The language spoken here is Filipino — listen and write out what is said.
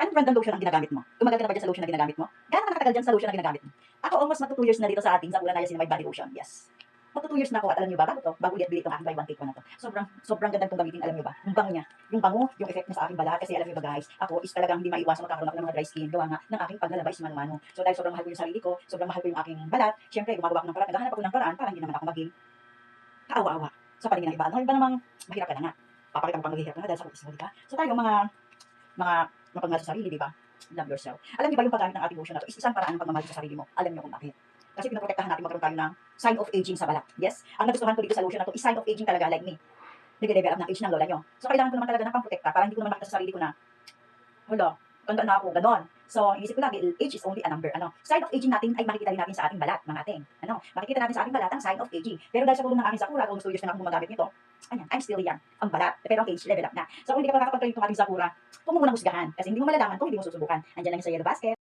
Anong brand ng lotion ang ginagamit mo? Tumagal ka na ba dyan sa lotion na ginagamit mo? Gaano ka nakatagal dyan sa lotion na ginagamit mo? Ako almost magto 2 years na dito sa ating Sakura Niacinamide Body Lotion. Yes. Magto 2 years na ako at alam niyo ba, bago ulit bili itong aking buy one take one na to. Sobrang ganda itong gamitin, alam niyo ba? Yung bango niya, yung effect niya sa aking balat, kasi alam niyo ba guys, ako is talagang hindi maiwasan magkakaroon ako ng mga dry skin, gawa nga ng aking paglalabay mano-mano. So dahil sobrang mahal ko yung sarili ko, sobrang mahal ko yung aking balat, syempre gumagawa ako ng paraan, naghahanap ako ng paraan para hindi naman ako maging kaawa-awa sa paningin ng iba. Ano, iba namang mahirap ka na nga. Papakita mo pang maghihirap ka na dahil sa kutis mo, di ba? So tayo mga mapagmahal sa sarili, di ba? Love yourself. Alam niyo ba yung paggamit ng ating lotion na to is isang paraan ng pagmamahal sa sarili mo? Alam niyo kung bakit? Kasi pinoprotektahan natin magkaroon tayo ng sign of aging sa balat. Yes? Ang nagustuhan ko dito sa lotion na to is sign of aging talaga, like me. Nag-develop ng age ng lola nyo. So kailangan ko naman talaga ng pamprotekta para hindi ko naman makita sa sarili ko na, hala, ganda na ako, ganon. So, inisip ko lagi, age is only a number. Sign of aging natin ay makikita rin natin sa ating balat, ng ating, makikita natin sa ating balat ang sign of aging. Pero dahil sa tulong ng aking Sakura, almost 2 years na akong gumagamit nito, ayan, I'm still young. Ang balat, pero ang age, level up na. So, kung hindi ka pa nakakapag-try itong ating Sakura, huwag mo munang husgahan. Kasi hindi mo malalaman kung hindi mo susubukan. Andiyan lang sa yellow basket.